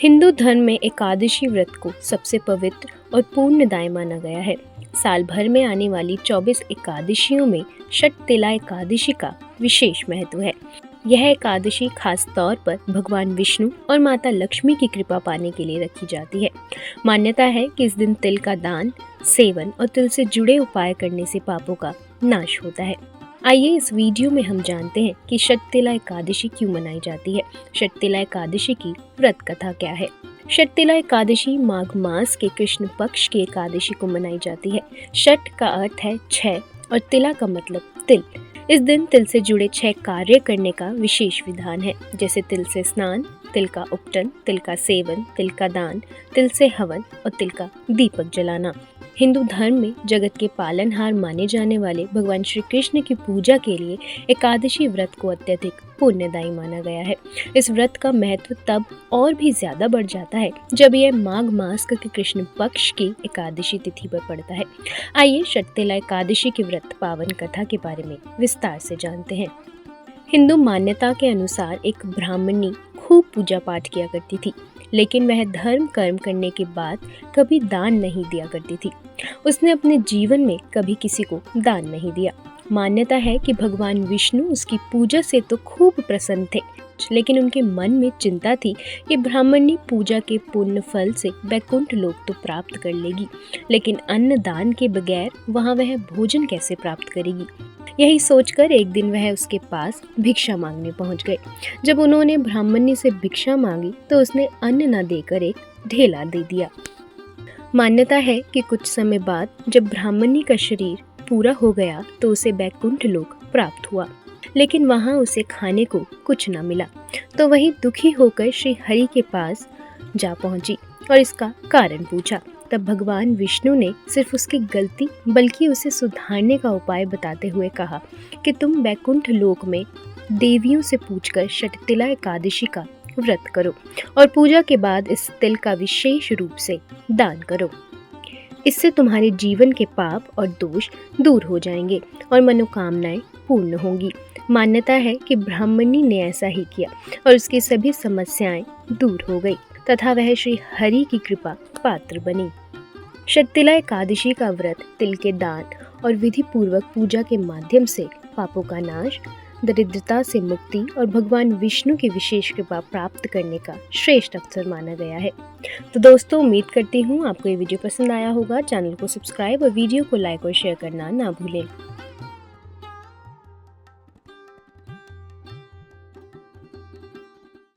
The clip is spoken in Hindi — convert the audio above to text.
हिंदू धर्म में एकादशी व्रत को सबसे पवित्र और पुण्यदायी माना गया है। साल भर में आने वाली 24 एकादशियों में षटतिला एकादशी का विशेष महत्व है। यह एकादशी खास तौर पर भगवान विष्णु और माता लक्ष्मी की कृपा पाने के लिए रखी जाती है। मान्यता है कि इस दिन तिल का दान, सेवन और तिल से जुड़े उपाय करने से पापों का नाश होता है। आइए इस वीडियो में हम जानते हैं कि षटतिला एकादशी क्यों मनाई जाती है। षटतिला एकादशी की व्रत कथा क्या है। षटतिला एकादशी माघ मास के कृष्ण पक्ष की एकादशी को मनाई जाती है। षट का अर्थ है 6 और तिला का मतलब तिल। इस दिन तिल से जुड़े 6 कार्य करने का विशेष विधान है, जैसे तिल से स्नान, तिल का उपटन, तिल का सेवन, तिल का दान, तिल से हवन और तिल का दीपक जलाना। हिंदू धर्म में जगत के पालनहार माने जाने वाले भगवान श्री कृष्ण की पूजा के लिए एकादशी व्रत को अत्यधिक पुण्यदायी माना गया है। इस व्रत का महत्व तब और भी ज्यादा बढ़ जाता है जब यह माघ मास के कृष्ण पक्ष की एकादशी तिथि पर पड़ता है। आइए षटतिला एकादशी की व्रत पावन कथा के बारे में विस्तार से जानते हैं। हिंदू मान्यता के अनुसार एक ब्राह्मणी खूब पूजा पाठ किया करती थी, लेकिन वह धर्म कर्म करने के बाद कभी दान नहीं दिया करती थी। उसने अपने जीवन में कभी किसी को दान नहीं दिया। मान्यता है कि भगवान विष्णु उसकी पूजा से तो खूब प्रसन्न थे, लेकिन उनके मन में चिंता थी कि ब्राह्मणी पूजा के पुण्य फल से वैकुंठ लोक तो प्राप्त कर लेगी, लेकिन अन्न दान के बगैर वहां वह भोजन कैसे प्राप्त करेगी। यही सोचकर एक दिन वह उसके पास भिक्षा मांगने पहुंच गए। जब उन्होंने ब्राह्मणी से भिक्षा मांगी तो उसने अन्न न देकर एक ढेला दे दिया। मान्यता है कि कुछ समय बाद जब ब्राह्मणी का शरीर पूरा हो गया तो उसे वैकुंठ लोक प्राप्त हुआ, लेकिन वहां उसे खाने को कुछ न मिला। तो वही दुखी होकर श्री हरि के पास जा पहुंची और इसका कारण पूछा। तब भगवान विष्णु ने सिर्फ उसकी गलती बल्कि उसे सुधारने का उपाय बताते हुए कहा कि तुम वैकुंठ लोक में देवियों से पूछकर षटतिला एकादशी का व्रत करो और पूजा के बाद इस तिल का विशेष रूप से दान करो। इससे तुम्हारे जीवन के पाप और दोष दूर हो जाएंगे और मनोकामनाएं पूर्ण होंगी। मान्यता है कि ब्राह्मणी ने ऐसा ही किया और उसकी सभी समस्याएं दूर हो गई तथा वह श्री हरि की कृपा पात्र बनी। षटतिला एकादशी का व्रत तिल के दान और विधि पूर्वक पूजा के माध्यम से पापों का नाश, दरिद्रता से मुक्ति और भगवान विष्णु की विशेष कृपा प्राप्त करने का श्रेष्ठ अवसर माना गया है। तो दोस्तों, उम्मीद करती हूँ आपको ये वीडियो पसंद आया होगा। चैनल को सब्सक्राइब और वीडियो को लाइक और शेयर करना ना भूलें।